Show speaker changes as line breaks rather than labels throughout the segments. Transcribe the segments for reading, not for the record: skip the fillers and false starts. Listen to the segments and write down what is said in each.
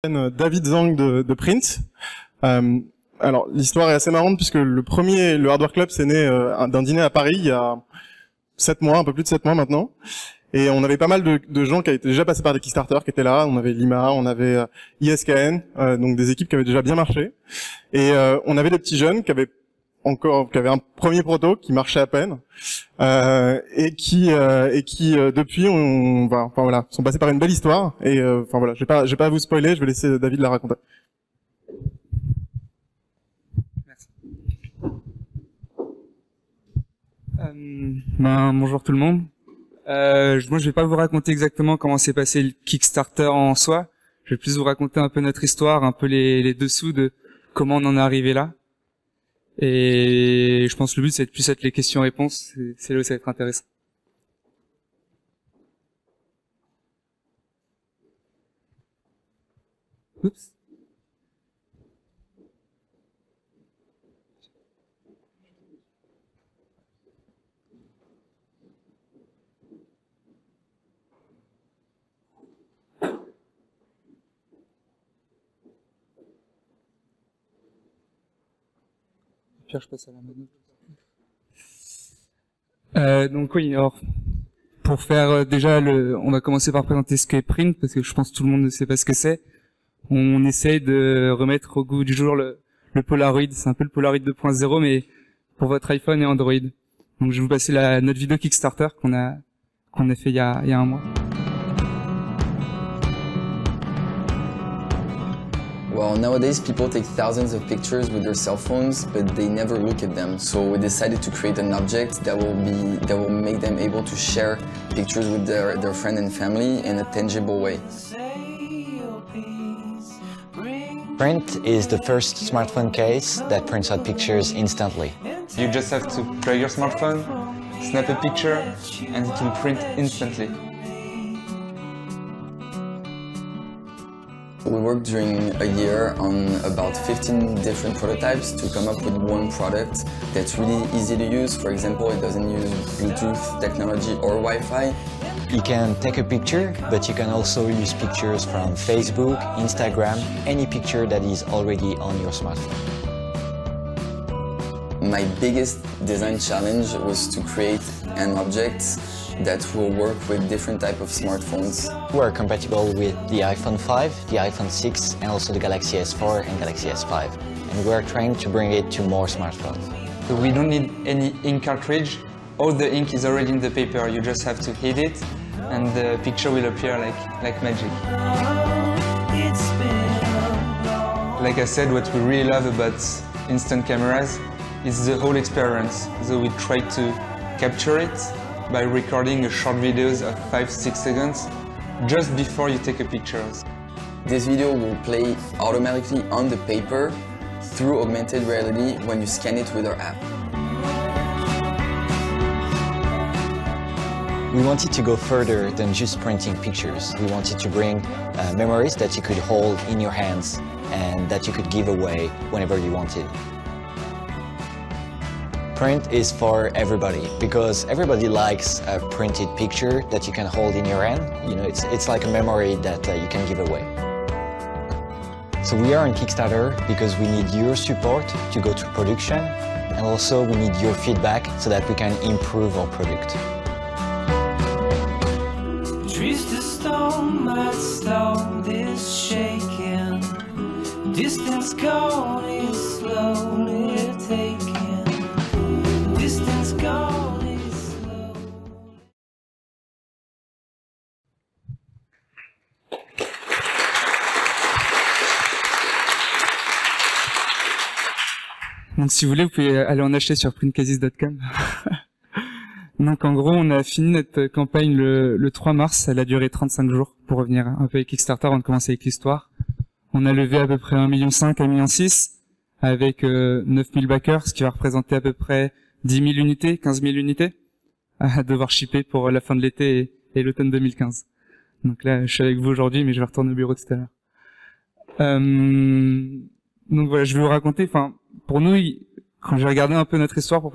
David Zhang de Print. Alors l'histoire est assez marrante puisque le Hardware Club, c'est né d'un dîner à Paris il y a 7 mois, un peu plus de 7 mois maintenant. Et on avait pas mal de gens qui avaient déjà passé par des Kickstarter qui étaient là. On avait Lima, on avait ISKN, donc des équipes qui avaient déjà bien marché. Et on avait des petits jeunes qui avaient un premier proto qui marchait à peine et qui depuis voilà, sont passés par une belle histoire. Et voilà, je vais pas à vous spoiler, je vais laisser David la raconter.
Merci. Bonjour tout le monde. Moi, je vais pas vous raconter exactement comment s'est passé le Kickstarter en soi. Je vais plus vous raconter un peu notre histoire, un peu les dessous de comment on en est arrivé là. Et je pense que le but, c'est de plus être les questions-réponses. C'est là où ça va être intéressant. Oups. Pierre, je passe à la manette. Donc oui, alors pour faire déjà on va commencer par présenter ce qu'est Print parce que je pense que tout le monde ne sait pas ce que c'est. On essaye de remettre au goût du jour le Polaroid. C'est un peu le Polaroid 2.0 mais pour votre iPhone et Android. Donc je vais vous passer notre vidéo Kickstarter qu'on a fait il y a un mois.
Well, nowadays people take thousands of pictures with their cell phones, but they never look at them. So we decided to create an object that will make them able to share pictures with their friend and family in a tangible way.
Print is the first smartphone case that prints out pictures instantly.
You just have to plug your smartphone, snap a picture, and it will print instantly.
We worked during a year on about 15 different prototypes to come up with one product that's really easy to use. For example, it doesn't use Bluetooth technology or Wi-Fi.
You can take a picture, but you can also use pictures from Facebook, Instagram, any picture that is already on your smartphone.
My biggest design challenge was to create an object that will work with different types of smartphones.
We are compatible with the iPhone 5, the iPhone 6, and also the Galaxy S4 and Galaxy S5. And we are trying to bring it to more smartphones.
So we don't need any ink cartridge. All the ink is already in the paper. You just have to hit it, and the picture will appear like magic. Like I said, what we really love about instant cameras is the whole experience. So we try to capture it by recording a short videos of 5-6 seconds just before you take a picture.
This video will play automatically on the paper through augmented reality when you scan it with our app.
We wanted to go further than just printing pictures. We wanted to bring memories that you could hold in your hands and that you could give away whenever you wanted. Print is for everybody because everybody likes a printed picture that you can hold in your hand. You know, it's like a memory that you can give away. So we are on Kickstarter because we need your support to go to production, and also we need your feedback so that we can improve our product.
Trees to stone, my stone is shaking. Distance gone is slowly taken. Distance gone is slow.
Donc si vous voulez, vous pouvez aller en acheter sur printcases.com. Donc en gros, on a fini notre campagne le 3 mars, elle a duré 35 jours pour revenir un peu avec Kickstarter avant de commencer avec l'histoire. On a levé à peu près 1,5 million, 1,6 million avec 9000 backers, ce qui va représenter à peu près 10 000 unités, 15 000 unités à devoir shipper pour la fin de l'été et l'automne 2015. Donc là, je suis avec vous aujourd'hui, mais je vais retourner au bureau tout à l'heure. Donc voilà, je vais vous raconter, pour nous, quand j'ai regardé un peu notre histoire pour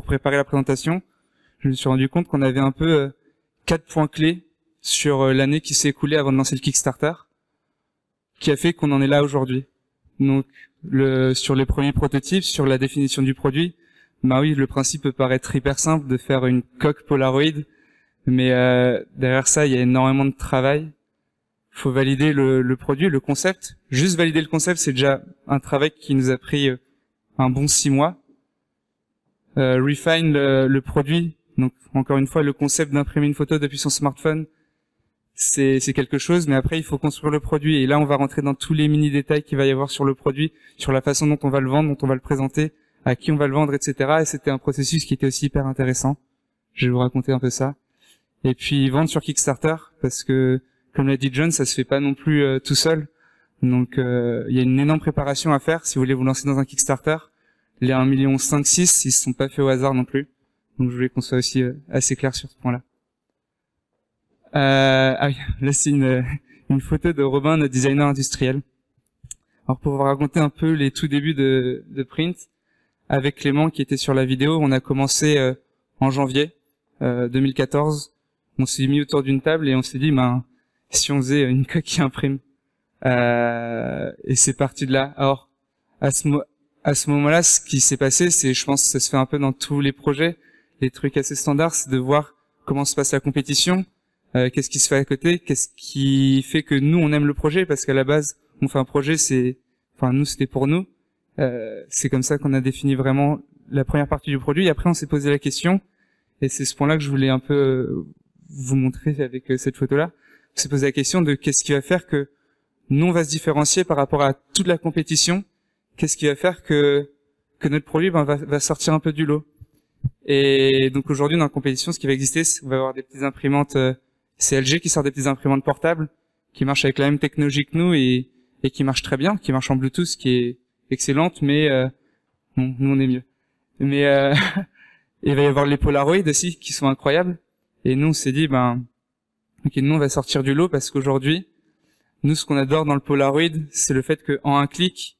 préparer la présentation, je me suis rendu compte qu'on avait un peu 4 points clés sur l'année qui s'est écoulée avant de lancer le Kickstarter, qui a fait qu'on en est là aujourd'hui. Donc, sur les premiers prototypes, sur la définition du produit, bah oui, le principe peut paraître hyper simple de faire une coque Polaroid, mais derrière ça, il y a énormément de travail. Il faut valider le produit, le concept. Juste valider le concept, c'est déjà un travail qui nous a pris un bon 6 mois. Refine le produit. Donc, encore une fois, le concept d'imprimer une photo depuis son smartphone, c'est quelque chose, mais après, il faut construire le produit. Et là, on va rentrer dans tous les mini-détails qu'il va y avoir sur le produit, sur la façon dont on va le vendre, dont on va le présenter, à qui on va le vendre, etc. Et c'était un processus qui était aussi hyper intéressant. Je vais vous raconter un peu ça. Et puis, vendre sur Kickstarter, parce que, comme l'a dit John, ça se fait pas non plus tout seul. Donc, il y a une énorme préparation à faire si vous voulez vous lancer dans un Kickstarter. Les 1,5 million, 6, ils se sont pas faits au hasard non plus. Donc, je voulais qu'on soit aussi assez clair sur ce point-là. Ah oui, là c'est une photo de Robin, notre designer industriel. Alors pour vous raconter un peu les tout débuts de Print, avec Clément qui était sur la vidéo, on a commencé en janvier 2014. On s'est mis autour d'une table et on s'est dit, ben si on faisait une coque qui imprime. Et c'est parti de là. Alors à ce moment-là, ce qui s'est passé, c'est, je pense, que ça se fait un peu dans tous les projets, les trucs assez standards, c'est de voir comment se passe la compétition. Qu'est-ce qui se fait à côté, qu'est-ce qui fait que nous on aime le projet, parce qu'à la base on fait un projet, nous c'était pour nous, c'est comme ça qu'on a défini vraiment la première partie du produit. Et après on s'est posé la question, et c'est ce point-là que je voulais un peu vous montrer avec cette photo-là. On s'est posé la question de qu'est-ce qui va faire que nous on va se différencier par rapport à toute la compétition, qu'est-ce qui va faire que notre produit va sortir un peu du lot. Et donc aujourd'hui dans la compétition, ce qui va exister, c'est qu'on va avoir des petites imprimantes. C'est LG qui sort des petites imprimantes portables qui marchent avec la même technologie que nous et qui marchent très bien, qui marchent en Bluetooth, qui est excellente, mais bon, nous on est mieux. Mais il va y avoir les Polaroid aussi qui sont incroyables. Et nous on s'est dit ok, nous on va sortir du lot parce qu'aujourd'hui, nous ce qu'on adore dans le Polaroid, c'est le fait qu'en un clic,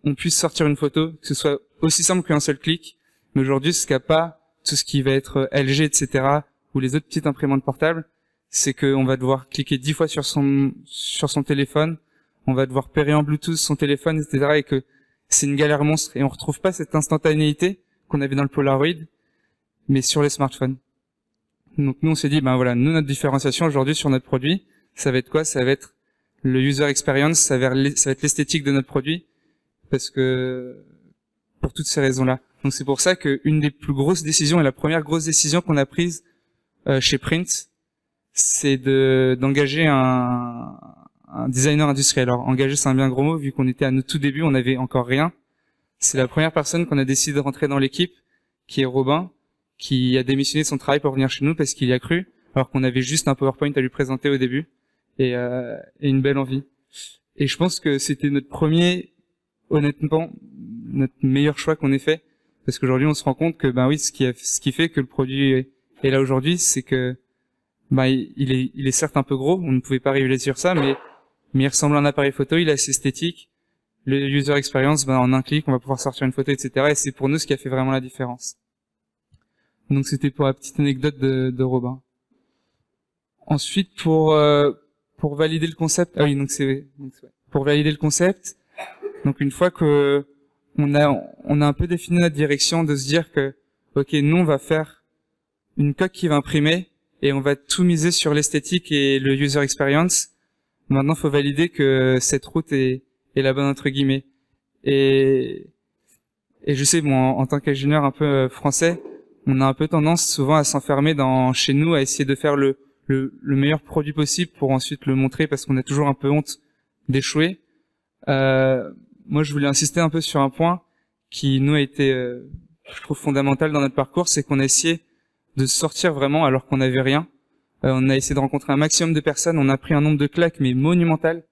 on puisse sortir une photo, que ce soit aussi simple qu'un seul clic. Mais aujourd'hui, ce qu'a pas tout ce qui va être LG, etc., ou les autres petites imprimantes portables, c'est qu'on va devoir cliquer 10 fois sur son téléphone, on va devoir pairer en Bluetooth son téléphone, etc. et que c'est une galère monstre. Et on retrouve pas cette instantanéité qu'on avait dans le Polaroid, mais sur les smartphones. Donc nous, on s'est dit, voilà, nous, notre différenciation aujourd'hui sur notre produit, ça va être quoi? Ça va être le user experience, ça va être l'esthétique de notre produit, parce que, pour toutes ces raisons-là. Donc c'est pour ça qu'une des plus grosses décisions, et la première grosse décision qu'on a prise chez Print, c'est d'engager un designer industriel. Alors engager, c'est un bien gros mot, vu qu'on était à nos tout débuts, on n'avait encore rien. C'est la première personne qu'on a décidé de rentrer dans l'équipe, qui est Robin, qui a démissionné de son travail pour venir chez nous parce qu'il y a cru, alors qu'on avait juste un PowerPoint à lui présenter au début, et une belle envie. Et je pense que c'était honnêtement, notre meilleur choix qu'on ait fait, parce qu'aujourd'hui on se rend compte que oui, ce qui fait que le produit est là aujourd'hui, c'est que il est certes un peu gros, on ne pouvait pas rivaliser sur ça, mais il ressemble à un appareil photo, il est assez esthétique. Le user experience, en un clic, on va pouvoir sortir une photo, etc. Et c'est pour nous ce qui a fait vraiment la différence. Donc c'était pour la petite anecdote de Robin. Ensuite, pour valider le concept, pour valider le concept. Donc une fois que on a un peu défini notre direction, de se dire que ok, nous on va faire une coque qui va imprimer et on va tout miser sur l'esthétique et le user experience. Maintenant, faut valider que cette route est la bonne entre guillemets. Et je sais, en tant qu'ingénieur un peu français, on a un peu tendance souvent à s'enfermer chez nous, à essayer de faire le meilleur produit possible pour ensuite le montrer, parce qu'on a toujours un peu honte d'échouer. Moi, je voulais insister un peu sur un point qui nous a été, je trouve, fondamental dans notre parcours, c'est qu'on a essayé de sortir vraiment alors qu'on n'avait rien. On a essayé de rencontrer un maximum de personnes, on a pris un nombre de claques mais monumental.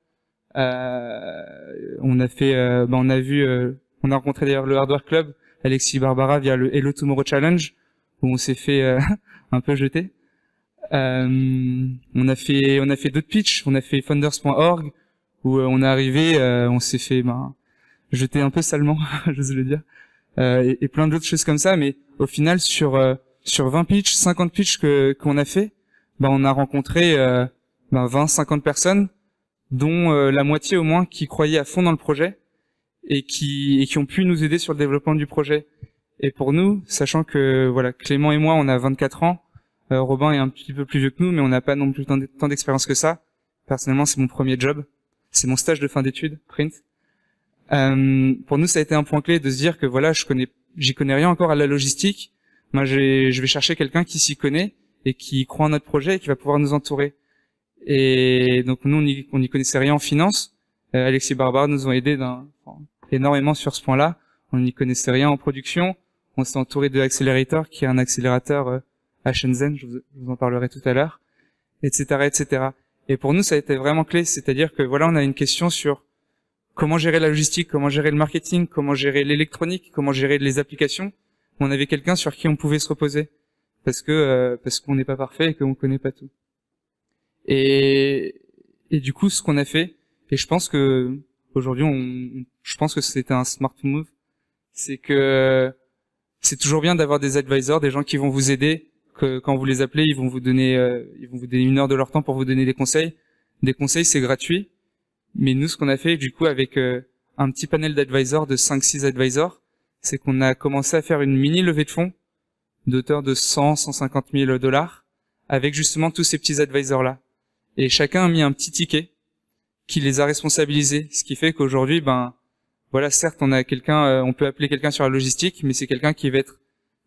On a fait, on a rencontré d'ailleurs le Hardware Club, Alexis Barbara via le Hello Tomorrow Challenge, où on s'est fait un peu jeter. On a fait d'autres pitchs, on a fait funders.org, où on est arrivé, on s'est fait jeter un peu salement, j'ose le dire, et plein d'autres choses comme ça. Mais au final, sur 20 pitchs, 50 pitchs qu'on a fait, on a rencontré 20-50 personnes, dont la moitié au moins qui croyaient à fond dans le projet et qui ont pu nous aider sur le développement du projet. Et pour nous, sachant que voilà, Clément et moi, on a 24 ans, Robin est un petit peu plus vieux que nous, mais on n'a pas non plus tant d'expérience que ça. Personnellement, c'est mon premier job, c'est mon stage de fin d'études, print. Pour nous, ça a été un point clé de se dire que voilà, j'y connais rien encore à la logistique. Moi, je vais chercher quelqu'un qui s'y connaît et qui croit en notre projet et qui va pouvoir nous entourer. Et donc nous, on n'y connaissait rien en finance. Alexis Barbara nous ont aidés énormément sur ce point-là. On n'y connaissait rien en production. On s'est entouré de Accelerator, qui est un accélérateur à Shenzhen, je vous en parlerai tout à l'heure, etc., etc. Et pour nous, ça a été vraiment clé, c'est-à-dire que voilà, on a une question sur comment gérer la logistique, comment gérer le marketing, comment gérer l'électronique, comment gérer les applications. On avait quelqu'un sur qui on pouvait se reposer, parce qu'on n'est pas parfait et qu'on connaît pas tout. Et du coup, ce qu'on a fait, et je pense que aujourd'hui, je pense que c'était un smart move, c'est que c'est toujours bien d'avoir des advisors, des gens qui vont vous aider, que quand vous les appelez, ils vont vous donner 1 heure de leur temps pour vous donner des conseils. Des conseils, c'est gratuit. Mais nous, ce qu'on a fait, du coup, avec un petit panel d'advisors, de 5-6 advisors, c'est qu'on a commencé à faire une mini levée de fonds d'auteur de 100-150 000 $, avec justement tous ces petits advisors-là. Et chacun a mis un petit ticket qui les a responsabilisés. Ce qui fait qu'aujourd'hui, voilà, certes, on a quelqu'un, on peut appeler quelqu'un sur la logistique, mais c'est quelqu'un qui va être,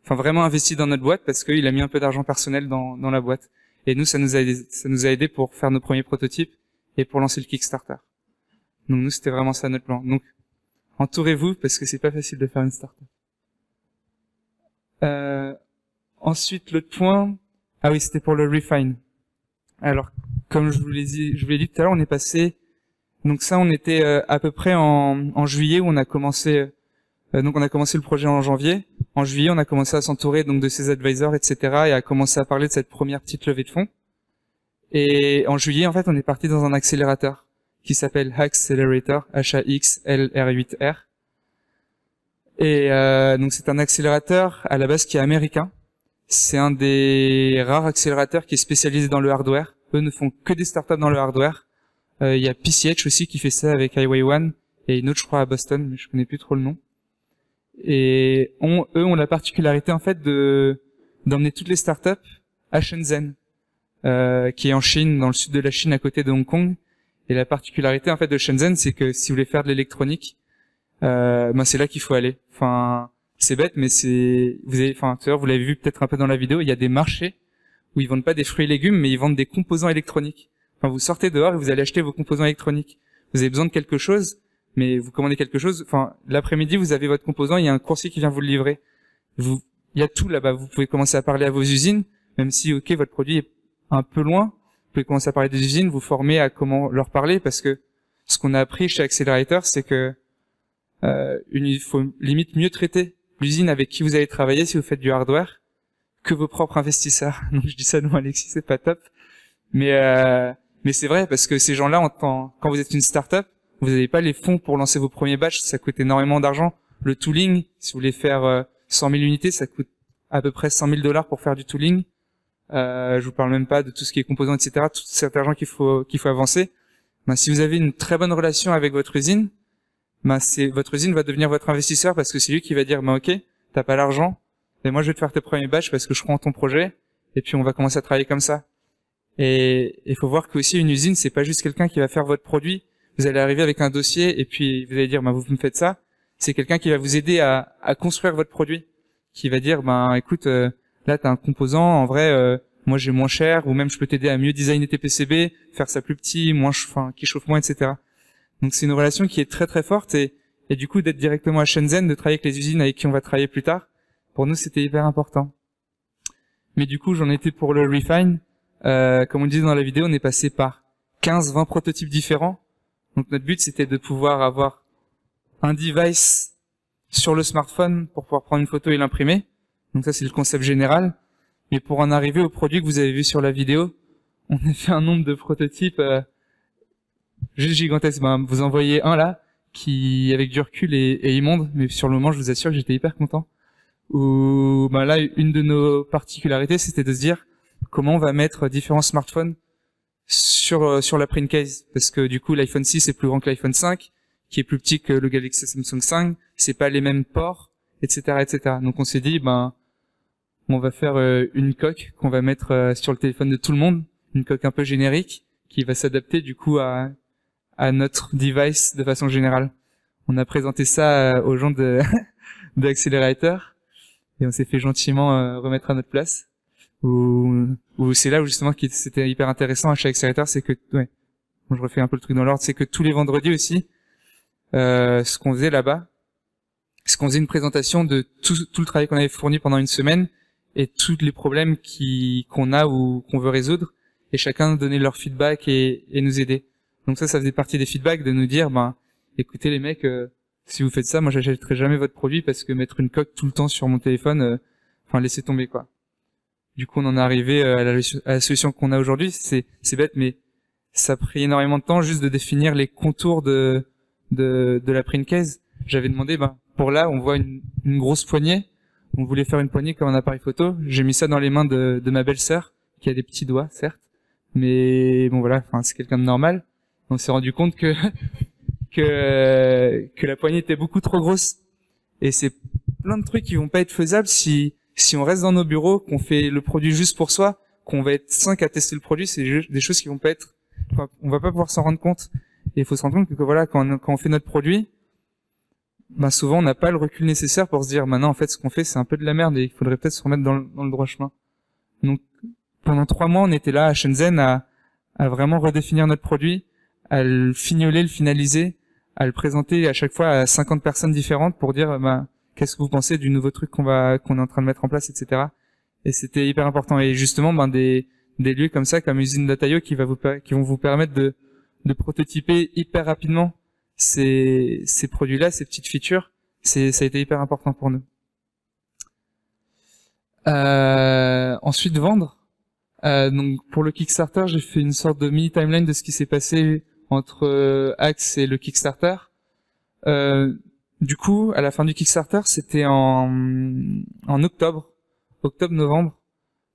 vraiment investi dans notre boîte parce qu'il a mis un peu d'argent personnel dans la boîte. Et nous, ça nous a aidé pour faire nos premiers prototypes et pour lancer le Kickstarter. Donc nous, c'était vraiment ça notre plan. Donc, entourez-vous parce que c'est pas facile de faire une startup. Ensuite, l'autre point, c'était pour le refine. Alors, comme je vous l'ai dit tout à l'heure, on est passé. Donc ça, on était à peu près en juillet où on a commencé. Donc on a commencé le projet en janvier. En juillet, on a commencé à s'entourer donc de ces advisors, etc. et à commencer à parler de cette première petite levée de fonds. Et en juillet, en fait, on est parti dans un accélérateur qui s'appelle Haxcelerator, HAXLR8R. Et donc c'est un accélérateur à la base qui est américain. C'est un des rares accélérateurs qui est spécialisé dans le hardware. Eux ne font que des startups dans le hardware. Il y a PCH aussi qui fait ça avec Highway One et une autre, je crois, à Boston, mais je connais plus trop le nom. Et eux ont la particularité en fait d'emmener toutes les startups à Shenzhen, qui est en Chine, dans le sud de la Chine, à côté de Hong Kong. Et la particularité en fait de Shenzhen, c'est que si vous voulez faire de l'électronique, c'est là qu'il faut aller. Enfin, c'est bête, mais vous l'avez vu peut-être un peu dans la vidéo, il y a des marchés où ils vendent pas des fruits et légumes, mais ils vendent des composants électroniques. Enfin, vous sortez dehors et vous allez acheter vos composants électroniques. Vous avez besoin de quelque chose, mais vous commandez quelque chose. Enfin, l'après-midi, vous avez votre composant, il y a un coursier qui vient vous le livrer. Il y a tout là-bas. Vous pouvez commencer à parler à vos usines, même si, votre produit est un peu loin. Vous pouvez commencer à parler des usines, vous former à comment leur parler, parce que ce qu'on a appris chez Accelerator, c'est que il faut limite mieux traiter l'usine avec qui vous allez travailler si vous faites du hardware que vos propres investisseurs. Donc je dis ça, non, Alexis, c'est pas top. Mais c'est vrai, parce que ces gens-là, quand vous êtes une start-up, vous n'avez pas les fonds pour lancer vos premiers batchs, ça coûte énormément d'argent. Le tooling, si vous voulez faire 100 000 unités, ça coûte à peu près 100 000 $ pour faire du tooling. Je vous parle même pas de tout ce qui est composants, etc. Tout cet argent qu'il faut avancer. Si vous avez une très bonne relation avec votre usine, votre usine va devenir votre investisseur parce que c'est lui qui va dire, ok, t'as pas l'argent, mais moi je vais te faire tes premiers batchs parce que je crois en ton projet, et puis on va commencer à travailler comme ça. Et il faut voir que aussi une usine, c'est pas juste quelqu'un qui va faire votre produit. Vous allez arriver avec un dossier et puis vous allez dire, vous me faites ça. C'est quelqu'un qui va vous aider à construire votre produit, qui va dire, écoute, là t'as un composant, en vrai, moi j'ai moins cher, ou même je peux t'aider à mieux designer tes PCB, faire ça plus petit, qui chauffe moins, etc. Donc c'est une relation qui est très très forte et du coup d'être directement à Shenzhen, de travailler avec les usines avec qui on va travailler plus tard, pour nous c'était hyper important. Mais du coup j'en étais pour le refine. Comme on disait dans la vidéo, on est passé par 15-20 prototypes différents. Donc notre but c'était de pouvoir avoir un device sur le smartphone pour pouvoir prendre une photo et l'imprimer. Donc ça c'est le concept général. Mais pour en arriver au produit que vous avez vu sur la vidéo, on a fait un nombre de prototypes juste gigantesque. Vous en voyez un là qui avec du recul est immonde, mais sur le moment je vous assure que j'étais hyper content. Où là une de nos particularités c'était de se dire comment on va mettre différents smartphones sur la print case, parce que du coup l'iPhone 6 est plus grand que l'iPhone 5, qui est plus petit que le Galaxy Samsung 5, c'est pas les mêmes ports, etc., etc. Donc on s'est dit, on va faire une coque qu'on va mettre sur le téléphone de tout le monde, une coque un peu générique qui va s'adapter du coup à notre device de façon générale. On a présenté ça aux gens de d'Accelerator et on s'est fait gentiment remettre à notre place. Où c'est là où justement c'était hyper intéressant chez Accelerator, c'est que je refais un peu le truc dans l'ordre, c'est que tous les vendredis aussi, ce qu'on faisait là-bas, c'est qu'on faisait une présentation de tout le travail qu'on avait fourni pendant une semaine et tous les problèmes qu'on a ou qu'on veut résoudre, et chacun donnait leur feedback et nous aider. Donc ça faisait partie des feedbacks, de nous dire, écoutez les mecs, si vous faites ça, moi j'achèterai jamais votre produit parce que mettre une coque tout le temps sur mon téléphone, laissez tomber quoi. Du coup, on en est arrivé à la solution qu'on a aujourd'hui. C'est bête, mais ça a pris énormément de temps juste de définir les contours de la print case. J'avais demandé, pour là, on voit une grosse poignée. On voulait faire une poignée comme un appareil photo. J'ai mis ça dans les mains de ma belle-sœur, qui a des petits doigts, certes. Mais bon, voilà, c'est quelqu'un de normal. On s'est rendu compte que la poignée était beaucoup trop grosse. Et c'est plein de trucs qui vont pas être faisables si on reste dans nos bureaux, qu'on fait le produit juste pour soi, qu'on va être 5 à tester le produit, c'est des choses qui vont pas être, on va pas pouvoir s'en rendre compte. Et il faut se rendre compte que voilà, quand on fait notre produit, souvent on n'a pas le recul nécessaire pour se dire, non, en fait, ce qu'on fait, c'est un peu de la merde et il faudrait peut-être se remettre dans le droit chemin. Donc, pendant 3 mois, on était là à Shenzhen à vraiment redéfinir notre produit, à le fignoler, le finaliser, à le présenter à chaque fois à 50 personnes différentes pour dire, qu'est-ce que vous pensez du nouveau truc qu'on est en train de mettre en place, etc. Et c'était hyper important. Et justement, des lieux comme ça, comme Usine Dataio, qui vont vous permettre de prototyper hyper rapidement ces produits-là, ces petites features, ça a été hyper important pour nous. Ensuite, vendre. Donc pour le Kickstarter, j'ai fait une sorte de mini timeline de ce qui s'est passé entre Axe et le Kickstarter. Du coup, à la fin du Kickstarter, c'était en octobre-novembre.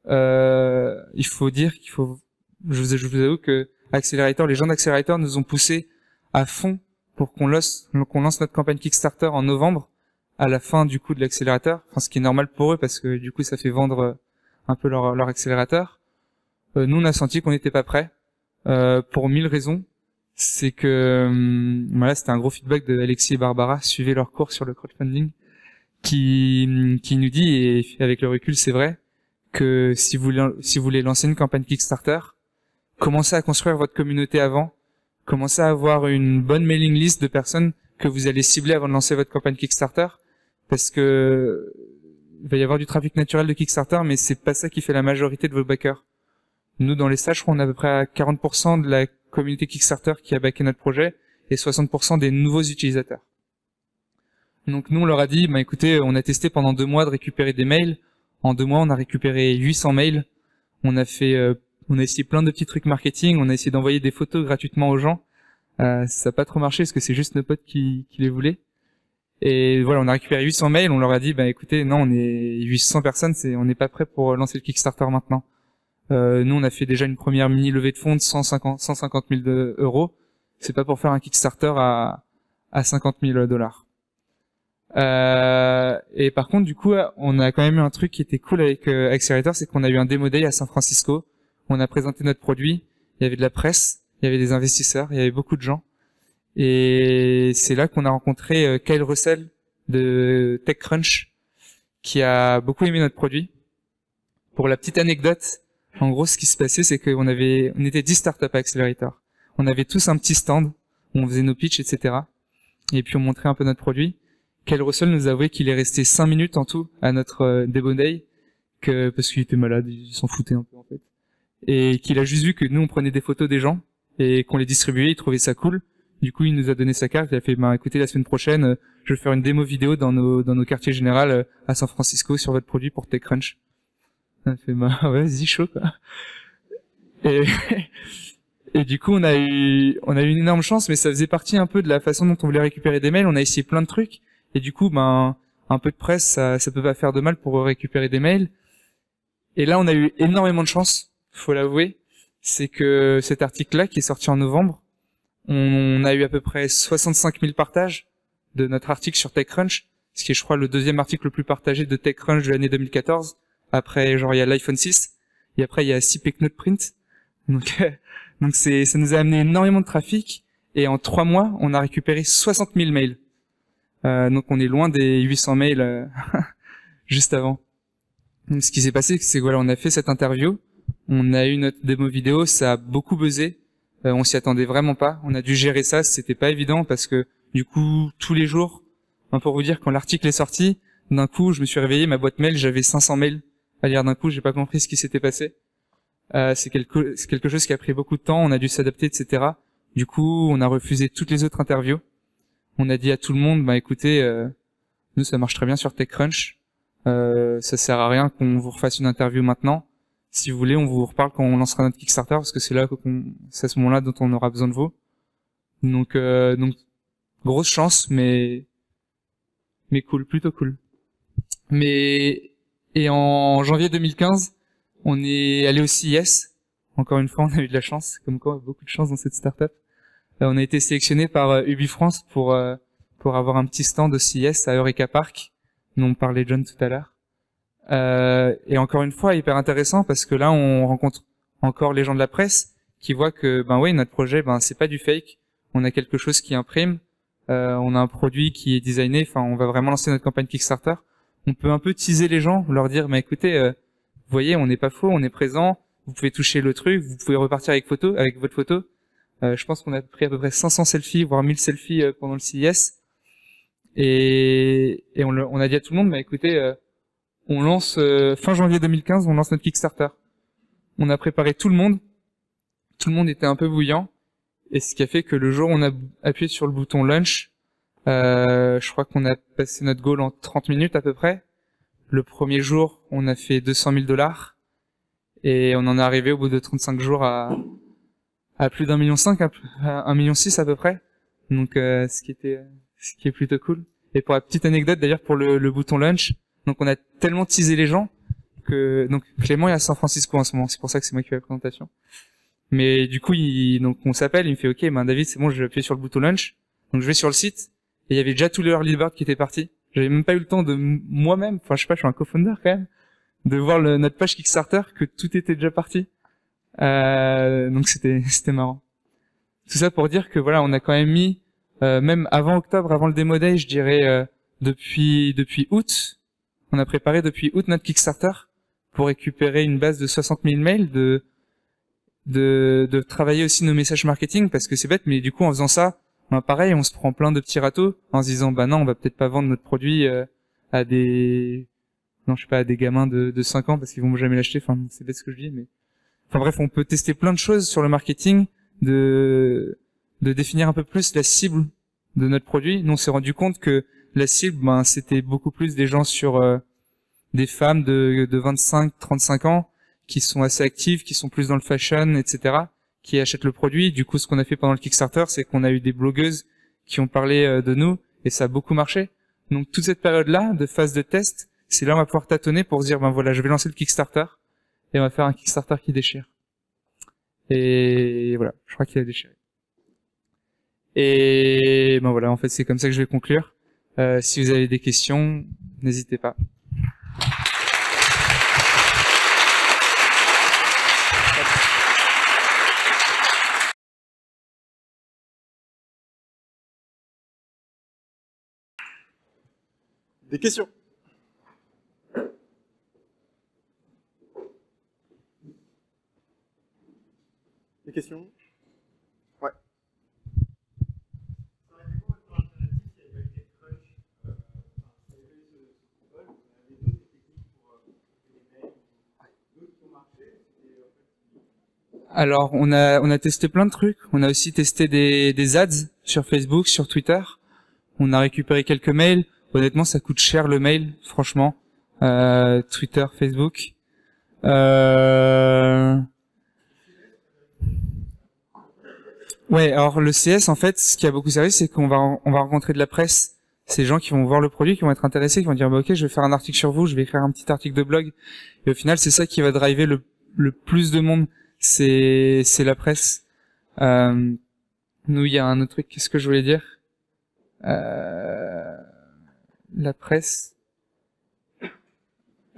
Il faut dire je vous avoue que Accelerator, les gens d'Accelerator nous ont poussé à fond pour qu'on lance notre campagne Kickstarter en novembre, à la fin du coup de l'accélérateur. Ce qui est normal pour eux parce que du coup ça fait vendre un peu leur accélérateur. Nous on a senti qu'on n'était pas prêts pour 1000 raisons. C'est que c'était un gros feedback de Alexis et Barbara, suivez leur cours sur le crowdfunding, qui nous dit, et avec le recul c'est vrai, que si vous voulez lancer une campagne Kickstarter, commencez à construire votre communauté avant, commencez à avoir une bonne mailing list de personnes que vous allez cibler avant de lancer votre campagne Kickstarter, parce que il va y avoir du trafic naturel de Kickstarter, mais c'est pas ça qui fait la majorité de vos backers. Nous, dans les stages, je crois, on est à peu près à 40% de la communauté Kickstarter qui a backé notre projet et 60% des nouveaux utilisateurs. Donc nous, on leur a dit, écoutez, on a testé pendant 2 mois de récupérer des mails. En 2 mois, on a récupéré 800 mails. On a essayé plein de petits trucs marketing. On a essayé d'envoyer des photos gratuitement aux gens. Ça n'a pas trop marché parce que c'est juste nos potes qui les voulaient. Et voilà, on a récupéré 800 mails. On leur a dit, écoutez, non, on est 800 personnes, on n'est pas prêt pour lancer le Kickstarter maintenant. Nous, on a fait déjà une première mini levée de fonds de 150 000 euros. C'est pas pour faire un Kickstarter à 50 000 dollars. Et par contre, du coup, on a quand même eu un truc qui était cool avec Accelerator, c'est qu'on a eu un Demo Day à San Francisco. On a présenté notre produit. Il y avait de la presse, il y avait des investisseurs, il y avait beaucoup de gens. Et c'est là qu'on a rencontré Kyle Russell de TechCrunch, qui a beaucoup aimé notre produit. Pour la petite anecdote, en gros, ce qui se passait, c'est qu'on était 10 startups à Accelerator. On avait tous un petit stand où on faisait nos pitchs, etc. Et puis on montrait un peu notre produit. Kyle Russell nous a avoué qu'il est resté 5 minutes en tout à notre Demo Day, parce qu'il était malade, il s'en foutait un peu en fait. Et qu'il a juste vu que nous on prenait des photos des gens et qu'on les distribuait, il trouvait ça cool. Du coup, il nous a donné sa carte, il a fait, écoutez, la semaine prochaine, je vais faire une démo vidéo dans nos quartiers généraux à San Francisco sur votre produit pour TechCrunch. On a fait, vas-y, chaud, quoi. Et du coup, on a eu une énorme chance, mais ça faisait partie un peu de la façon dont on voulait récupérer des mails. On a essayé plein de trucs. Et du coup, un peu de presse, ça peut pas faire de mal pour récupérer des mails. Et là, on a eu énormément de chance, faut l'avouer. c'est que cet article-là, qui est sorti en novembre, on a eu à peu près 65 000 partages de notre article sur TechCrunch, ce qui est, je crois, le deuxième article le plus partagé de TechCrunch de l'année 2014. Après, genre, il y a l'iPhone 6, et après, il y a 6 Print. Donc, donc ça nous a amené énormément de trafic, et en 3 mois, on a récupéré 60 000 mails. Donc, on est loin des 800 mails juste avant. Donc, ce qui s'est passé, c'est que voilà, on a fait cette interview, on a eu notre démo vidéo, ça a beaucoup buzzé, on s'y attendait vraiment pas, on a dû gérer ça, c'était pas évident parce que du coup, tous les jours, pour vous dire, quand l'article est sorti, d'un coup, je me suis réveillé, ma boîte mail, j'avais 500 mails à lire d'un coup, j'ai pas compris ce qui s'était passé. C'est quelque chose qui a pris beaucoup de temps, on a dû s'adapter, etc. Du coup, on a refusé toutes les autres interviews. On a dit à tout le monde, bah écoutez, nous ça marche très bien sur TechCrunch, ça sert à rien qu'on vous refasse une interview maintenant. Si vous voulez, on vous reparle quand on lancera notre Kickstarter, parce que c'est à ce moment-là dont on aura besoin de vous. Donc grosse chance, mais cool, plutôt cool. Et en janvier 2015, on est allé au CES. Encore une fois, on a eu de la chance, comme quoi beaucoup de chance dans cette startup. On a été sélectionné par UbiFrance pour avoir un petit stand au CES à Eureka Park, dont on parlait John tout à l'heure. Et encore une fois, hyper intéressant parce que là, on rencontre encore les gens de la presse qui voient que, notre projet, c'est pas du fake. On a quelque chose qui imprime. On a un produit qui est designé. Enfin, on va vraiment lancer notre campagne Kickstarter. On peut un peu teaser les gens, leur dire, écoutez, vous voyez, on n'est pas faux, on est présent. Vous pouvez toucher le truc, vous pouvez repartir avec votre photo. Je pense qu'on a pris à peu près 500 selfies, voire 1000 selfies pendant le CES. Et on a dit à tout le monde, écoutez, on lance fin janvier 2015, on lance notre Kickstarter. On a préparé tout le monde était un peu bouillant, et ce qui a fait que le jour où on a appuyé sur le bouton launch, je crois qu'on a passé notre goal en 30 minutes à peu près. Le premier jour, on a fait 200 000 $, et on en est arrivé au bout de 35 jours à plus d'1,5 million, à 1,6 million à peu près. Donc ce qui est plutôt cool. Et pour la petite anecdote d'ailleurs pour le bouton launch, donc on a tellement teasé les gens que donc Clément est à San Francisco en ce moment, c'est pour ça que c'est moi qui fais la présentation. Mais du coup donc on s'appelle, il me fait OK, David, c'est bon, je vais appuyer sur le bouton launch. Donc je vais sur le site et il y avait déjà tous les early birds qui étaient partis. J'avais même pas eu le temps de moi-même, je sais pas, je suis un co-founder quand même, de voir notre page Kickstarter que tout était déjà parti. Donc c'était marrant. Tout ça pour dire que voilà, on a quand même mis même avant octobre, avant le Demo Day, je dirais depuis août, on a préparé depuis août notre Kickstarter pour récupérer une base de 60 000 mails, de travailler aussi nos messages marketing, parce que c'est bête, mais du coup en faisant ça, pareil, on se prend plein de petits râteaux en se disant non, on va peut-être pas vendre notre produit à des gamins de 5 ans parce qu'ils vont jamais l'acheter. Enfin, c'est bête ce que je dis, mais bref, on peut tester plein de choses sur le marketing, de définir un peu plus la cible de notre produit. Nous, on s'est rendu compte que la cible, c'était beaucoup plus des gens sur des femmes de 25-35 ans qui sont assez actives, qui sont plus dans le fashion, etc., qui achètent le produit. Du coup, ce qu'on a fait pendant le Kickstarter, c'est qu'on a eu des blogueuses qui ont parlé de nous, et ça a beaucoup marché. Donc, toute cette période-là, de phase de test, c'est là où on va pouvoir tâtonner pour se dire, voilà, je vais lancer le Kickstarter, et on va faire un Kickstarter qui déchire. Et voilà, je crois qu'il a déchiré. Et voilà, en fait, c'est comme ça que je vais conclure. Si vous avez des questions, n'hésitez pas.
Des questions? Des questions? Ouais.
Alors, on a testé plein de trucs. On a aussi testé des ads sur Facebook, sur Twitter. On a récupéré quelques mails. Honnêtement, ça coûte cher le mail, franchement. Twitter, Facebook. Ouais, alors le CS, en fait, ce qui a beaucoup servi, c'est qu'on va rencontrer de la presse. Ces gens qui vont voir le produit, qui vont être intéressés, qui vont dire, OK, je vais faire un article sur vous, je vais écrire un petit article de blog. Et au final, c'est ça qui va driver le plus de monde. c'est la presse. Nous, il y a un autre truc. Qu'est-ce que je voulais dire? La presse.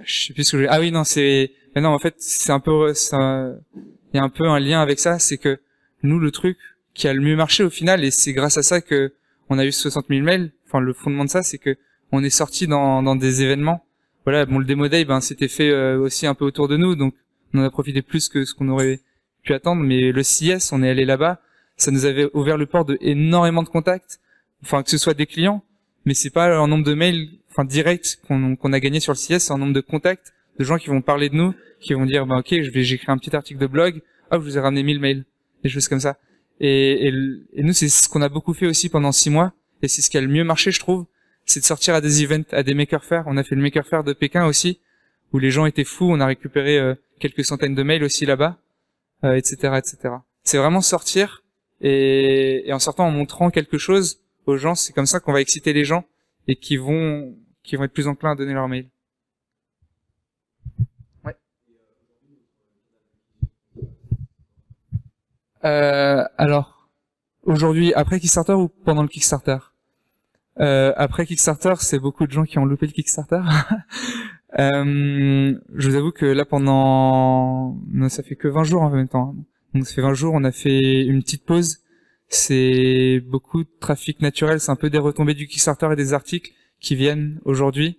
Je sais plus ce que je voulais. Ah oui, non, mais non, en fait, c'est un peu, il y a un peu un lien avec ça, c'est que nous, le truc qui a le mieux marché au final, et c'est grâce à ça que on a eu 60 000 mails. Enfin, le fondement de ça, c'est que on est sorti dans des événements. Voilà, bon, le Demo Day, ben, c'était fait aussi un peu autour de nous, donc on en a profité plus que ce qu'on aurait pu attendre. Mais le CES, on est allé là-bas, ça nous avait ouvert le port de énormément de contacts. Enfin, que ce soit des clients, mais c'est pas un nombre de mails, enfin, directs qu'on a gagné sur le CES, c'est un nombre de contacts, de gens qui vont parler de nous, qui vont dire, bah, ok, j'écris un petit article de blog, hop, je vous ai ramené 1000 mails, des choses comme ça. Et nous, c'est ce qu'on a beaucoup fait aussi pendant 6 mois, et c'est ce qui a le mieux marché, je trouve, c'est de sortir à des events, à des maker faire. On a fait le maker faire de Pékin aussi, où les gens étaient fous, on a récupéré quelques centaines de mails aussi là-bas, etc., etc. C'est vraiment sortir, et en sortant, en montrant quelque chose aux gens, c'est comme ça qu'on va exciter les gens, et qui vont être plus enclins à donner leur mail. Ouais. Alors, aujourd'hui, après Kickstarter ou pendant le Kickstarter? Après Kickstarter, c'est beaucoup de gens qui ont loupé le Kickstarter. Je vous avoue que là, non, ça fait que 20 jours en même temps. Donc ça fait 20 jours, on a fait une petite pause. C'est beaucoup de trafic naturel, c'est un peu des retombées du Kickstarter et des articles qui viennent aujourd'hui.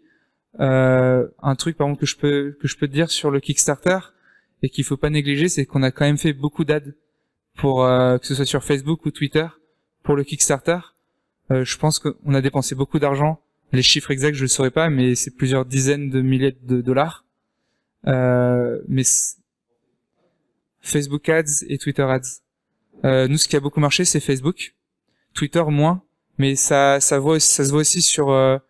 Un truc par exemple que je peux te dire sur le Kickstarter et qu'il faut pas négliger, c'est qu'on a quand même fait beaucoup d'ads pour que ce soit sur Facebook ou Twitter pour le Kickstarter. Je pense qu'on a dépensé beaucoup d'argent. Les chiffres exacts, je ne saurais pas, mais c'est plusieurs dizaines de milliers de dollars. Mais Facebook Ads et Twitter Ads. Nous, ce qui a beaucoup marché, c'est Facebook. Twitter, moins. Mais ça se voit aussi sur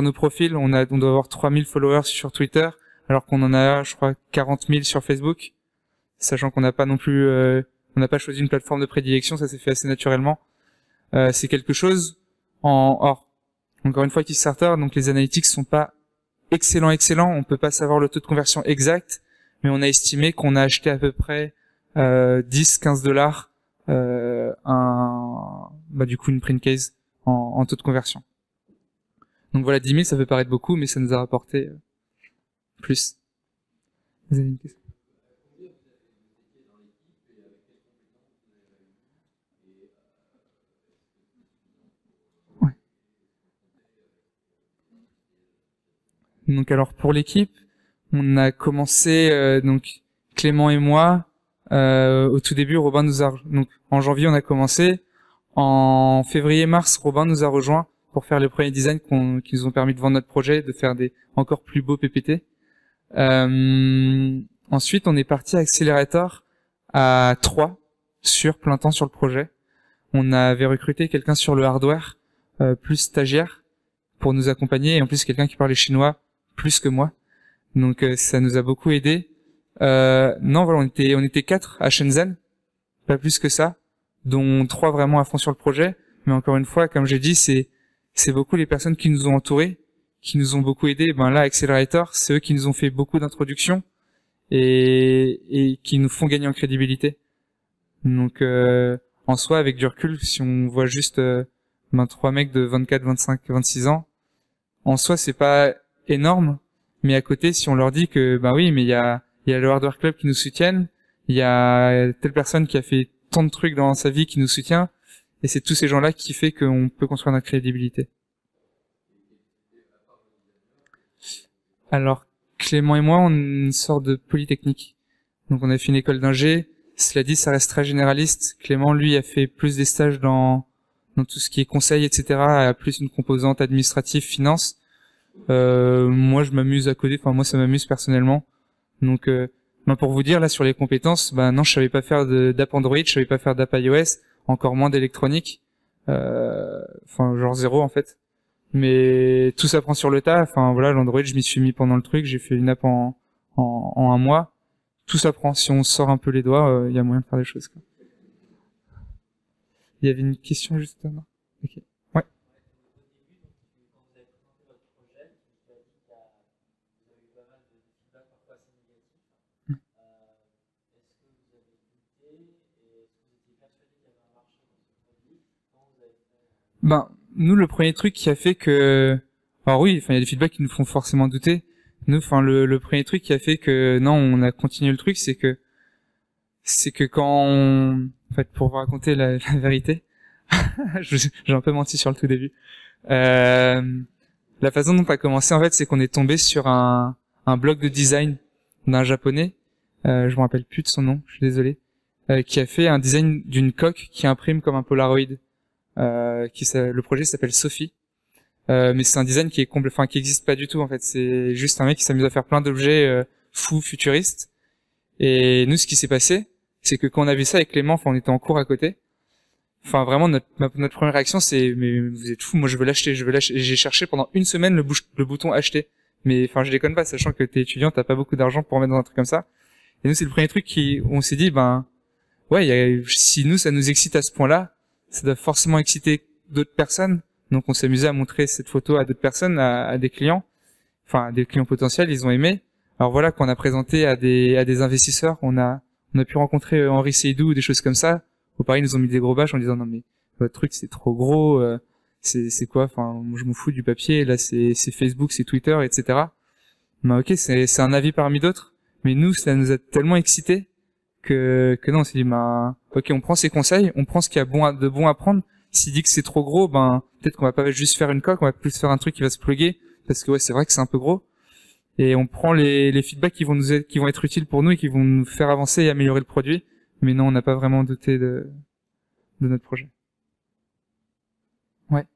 nos profils. On doit avoir 3000 followers sur Twitter, alors qu'on en a, je crois, 40 000 sur Facebook. Sachant qu'on n'a pas non plus, on n'a pas choisi une plateforme de prédilection, ça s'est fait assez naturellement. C'est quelque chose encore une fois, Kickstarter, donc les analytics sont pas excellents. On peut pas savoir le taux de conversion exact, mais on a estimé qu'on a acheté à peu près 10-15 dollars du coup une print case en taux de conversion. Donc voilà, 10 000, ça peut paraître beaucoup, mais ça nous a rapporté plus. Vous avez une question? Donc alors pour l'équipe, on a commencé donc Clément et moi. Au tout début, Robin donc en janvier on a commencé. En février-mars, Robin nous a rejoint pour faire les premiers designs qui nous ont permis de vendre notre projet, de faire des encore plus beaux PPT. Ensuite, on est parti à Accelerator à 3 sur plein temps sur le projet. On avait recruté quelqu'un sur le hardware, plus stagiaire, pour nous accompagner, et en plus quelqu'un qui parlait chinois plus que moi. Donc ça nous a beaucoup aidé. Non, voilà, on était 4 à Shenzhen, pas plus que ça, dont 3 vraiment à fond sur le projet. Mais encore une fois, comme j'ai dit, c'est beaucoup les personnes qui nous ont entourés, qui nous ont beaucoup aidés. Ben là, Accelerator, c'est eux qui nous ont fait beaucoup d'introductions et qui nous font gagner en crédibilité. Donc en soi, avec du recul, si on voit juste 3 mecs de 24, 25, 26 ans, en soi, c'est pas énorme, mais à côté, si on leur dit que bah oui, mais il y a le Hardware Club qui nous soutiennent, il y a telle personne qui a fait tant de trucs dans sa vie qui nous soutient, et c'est tous ces gens-là qui fait qu'on peut construire notre crédibilité. Alors, Clément et moi, on sort de Polytechnique. Donc on a fait une école d'ingé. Cela dit, ça reste très généraliste. Clément, lui, a fait plus des stages dans tout ce qui est conseil, etc., a plus une composante administrative, finance. Moi, je m'amuse à coder. Enfin, moi, ça m'amuse personnellement. Donc, pour vous dire, là, sur les compétences, non, je savais pas faire d'app Android, je savais pas faire d'app iOS, encore moins d'électronique. Genre zéro, en fait. Mais tout s'apprend sur le tas. Enfin, voilà, l'Android, je m'y suis mis pendant le truc. J'ai fait une app en un mois. Tout s'apprend. Si on sort un peu les doigts, il y a moyen de faire des choses, quoi. Il y avait une question juste là. Ok. Ouais. Ben, nous, le premier truc qui a fait que, alors oui, enfin, il y a des feedbacks qui nous font forcément douter. Nous, enfin, le premier truc qui a fait que, non, on a continué le truc, c'est que quand en fait, pour vous raconter la vérité, j'ai un peu menti sur le tout début. La façon dont on a commencé, en fait, c'est qu'on est tombé sur un blog de design d'un japonais, je me rappelle plus de son nom, je suis désolé, qui a fait un design d'une coque qui imprime comme un Polaroid. Le projet s'appelle Sophie, mais c'est un design qui est qui existe pas du tout en fait. C'est juste un mec qui s'amuse à faire plein d'objets fous, futuristes. Et nous, ce qui s'est passé, c'est que quand on a vu ça avec Clément, on était en cours à côté. Enfin, vraiment, notre première réaction, c'est mais vous êtes fous, moi je veux l'acheter. Et j'ai cherché pendant une semaine le bouton acheter. Mais enfin, je déconne pas, sachant que t'es étudiant, t'as pas beaucoup d'argent pour mettre dans un truc comme ça. Et nous, c'est le premier truc où on s'est dit, ben ouais, si nous ça nous excite à ce point-là, ça doit forcément exciter d'autres personnes. Donc on s'amusait à montrer cette photo à d'autres personnes, à des clients, enfin à des clients potentiels, ils ont aimé. Alors voilà, qu'on a présenté à des investisseurs, on a pu rencontrer Henri Seydou ou des choses comme ça. Au Paris, ils nous ont mis des gros bâches en disant non mais votre truc c'est trop gros, c'est quoi, enfin je m'en fous du papier, là c'est Facebook, c'est Twitter, etc. Ben ok, c'est un avis parmi d'autres, mais nous ça nous a tellement excités que non, on s'est dit ben ok, on prend ses conseils, on prend ce qu'il y a de bon à prendre. S'il dit que c'est trop gros, ben peut-être qu'on va pas juste faire une coque, on va plus faire un truc qui va se plugger, parce que ouais, c'est vrai que c'est un peu gros. Et on prend les feedbacks qui vont être utiles pour nous et qui vont nous faire avancer et améliorer le produit. Mais non, on n'a pas vraiment douté de notre projet. Ouais.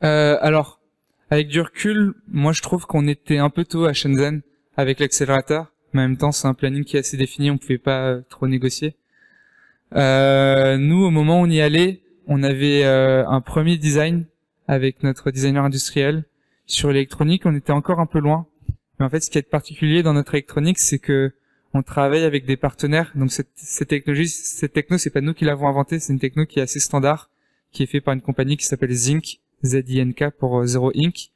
Alors, avec du recul, moi je trouve qu'on était un peu tôt à Shenzhen avec l'accélérateur, mais en même temps c'est un planning qui est assez défini, on pouvait pas trop négocier. Nous, au moment où on y allait, on avait un premier design avec notre designer industriel. Sur l'électronique, on était encore un peu loin. Mais en fait, ce qui est particulier dans notre électronique, c'est que on travaille avec des partenaires. Donc cette techno, c'est pas nous qui l'avons inventée, c'est une techno qui est assez standard, qui est faite par une compagnie qui s'appelle Zink, Z-I-N-K pour Zero Inc.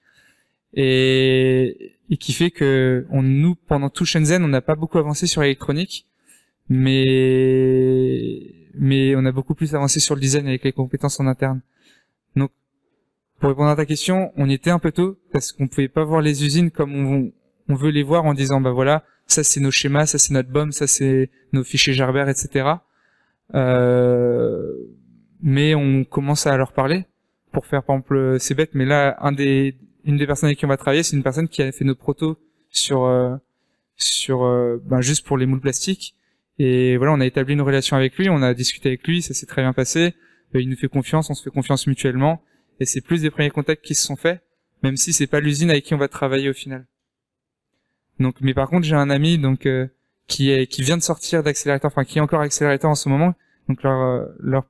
Et qui fait que nous, pendant tout Shenzhen, on n'a pas beaucoup avancé sur l'électronique, mais on a beaucoup plus avancé sur le design avec les compétences en interne. Donc, pour répondre à ta question, on y était un peu tôt parce qu'on pouvait pas voir les usines comme on veut les voir en disant bah voilà, ça c'est nos schémas, ça c'est notre BOM, ça c'est nos fichiers Gerber, etc. Mais on commence à leur parler pour faire, par exemple, c'est bête, mais là une des personnes avec qui on va travailler, c'est une personne qui a fait nos protos sur juste pour les moules plastiques. Et voilà, on a établi une relation avec lui, on a discuté avec lui, ça s'est très bien passé. Il nous fait confiance, on se fait confiance mutuellement. Et c'est plus des premiers contacts qui se sont faits, même si c'est pas l'usine avec qui on va travailler au final. Donc, mais par contre, j'ai un ami qui vient de sortir d'accélérateur, enfin qui est encore accélérateur en ce moment. Donc leur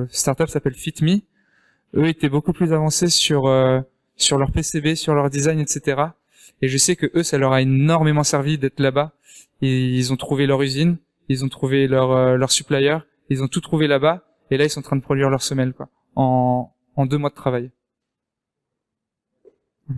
startup s'appelle FitMe. Eux étaient beaucoup plus avancés sur leur PCB, sur leur design, etc. Et je sais que eux, ça leur a énormément servi d'être là-bas. Ils ont trouvé leur usine, ils ont trouvé leur supplier, ils ont tout trouvé là-bas. Et là, ils sont en train de produire leur semelle, quoi, en 2 mois de travail. Ouais.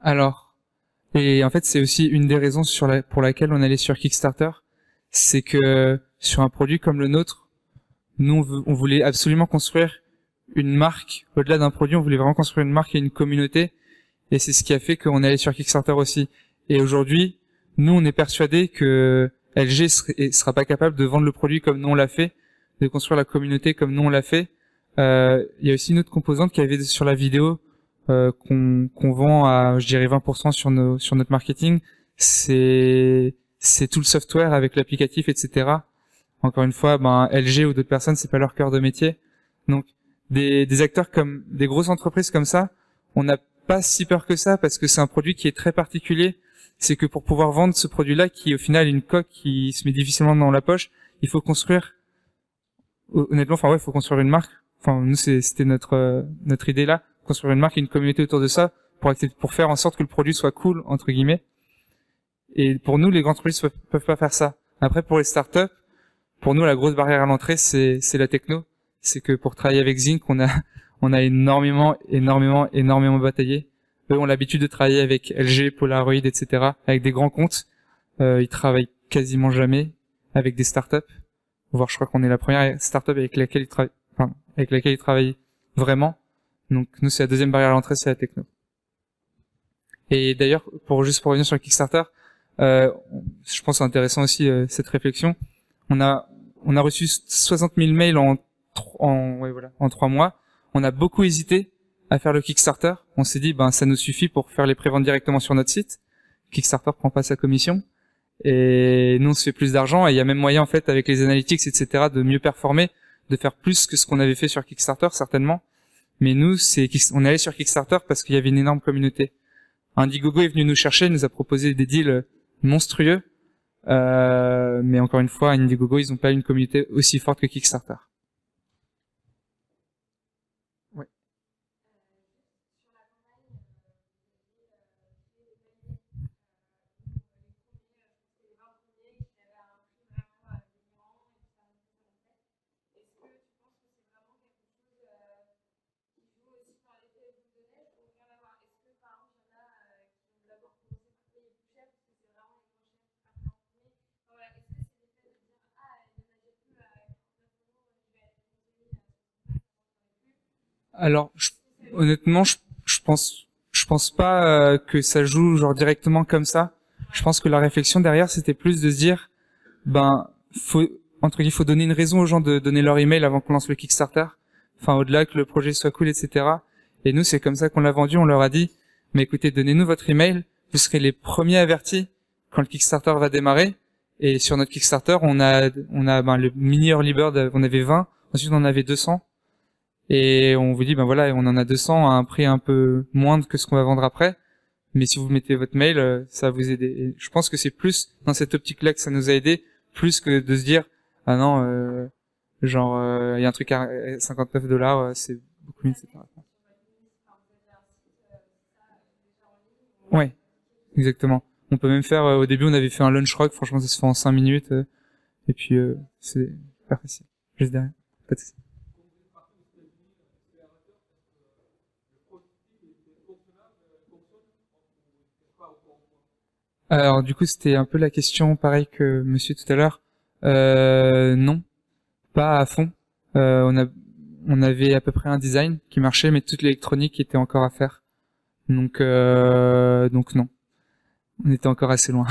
Alors, et en fait, c'est aussi une des raisons pour laquelle on allait sur Kickstarter, c'est que sur un produit comme le nôtre, nous, on voulait absolument construire une marque. Au-delà d'un produit, on voulait vraiment construire une marque et une communauté. Et c'est ce qui a fait qu'on est allé sur Kickstarter aussi. Et aujourd'hui, nous, on est persuadés que LG sera pas capable de vendre le produit comme nous on l'a fait, de construire la communauté comme nous on l'a fait. Il y a aussi une autre composante qui avait sur la vidéo, qu'on vend à, je dirais, 20% sur notre marketing. C'est c'est tout le software avec l'applicatif, etc. Encore une fois, ben LG ou d'autres personnes, c'est pas leur cœur de métier. Donc des acteurs comme des grosses entreprises comme ça, on n'a pas si peur que ça parce que c'est un produit qui est très particulier. C'est que pour pouvoir vendre ce produit-là, qui au final est une coque qui se met difficilement dans la poche, il faut construire. Honnêtement, enfin ouais, il faut construire une marque. Enfin nous c'était notre idée là, construire une marque et une communauté autour de ça pour faire en sorte que le produit soit cool entre guillemets. Et pour nous, les grandes entreprises peuvent pas faire ça. Après, pour les startups, pour nous, la grosse barrière à l'entrée, c'est la techno. C'est que pour travailler avec Zinc, on a énormément bataillé. Eux ont l'habitude de travailler avec LG, Polaroid, etc., avec des grands comptes. Ils travaillent quasiment jamais avec des startups. Voire, je crois qu'on est la première startup avec laquelle ils travaillent vraiment. Donc, nous, c'est la deuxième barrière à l'entrée, c'est la techno. Et d'ailleurs, pour revenir sur le Kickstarter, je pense que c'est intéressant aussi cette réflexion. On a reçu 60 000 mails en 3 mois. On a beaucoup hésité à faire le Kickstarter. On s'est dit, ben ça nous suffit pour faire les préventes directement sur notre site. Kickstarter prend pas sa commission et nous on se fait plus d'argent et il y a même moyen en fait avec les analytics etc de mieux performer, de faire plus que ce qu'on avait fait sur Kickstarter certainement. Mais nous on est allé sur Kickstarter parce qu'il y avait une énorme communauté. Indiegogo est venu nous chercher, nous a proposé des deals monstrueux, mais encore une fois, Indiegogo, ils n'ont pas une communauté aussi forte que Kickstarter. Ouais. Alors, honnêtement, je pense pas que ça joue genre directement comme ça. Je pense que la réflexion derrière, c'était plus de se dire, ben, faut donner une raison aux gens de donner leur email avant qu'on lance le Kickstarter. Enfin, au-delà que le projet soit cool, etc. Et nous, c'est comme ça qu'on l'a vendu. On leur a dit, mais écoutez, donnez-nous votre email. Vous serez les premiers avertis quand le Kickstarter va démarrer. Et sur notre Kickstarter, on a ben, le mini early bird, on avait 20. Ensuite, on en avait 200. Et on vous dit, ben voilà, on en a 200 à un prix un peu moindre que ce qu'on va vendre après. Mais si vous mettez votre mail, ça va vous aider. Et je pense que c'est plus dans cette optique-là que ça nous a aidé, plus que de se dire, ah non, il y a un truc à $59, c'est beaucoup mieux, etc. Ouais, exactement. On peut même faire, au début, on avait fait un lunch rock, franchement, ça se fait en 5 minutes, et puis, c'est pas facile. Juste derrière. Pas de souci. Alors du coup c'était un peu la question pareil que monsieur tout à l'heure. Non, pas à fond. On avait à peu près un design qui marchait, mais toute l'électronique était encore à faire. Donc non, on était encore assez loin.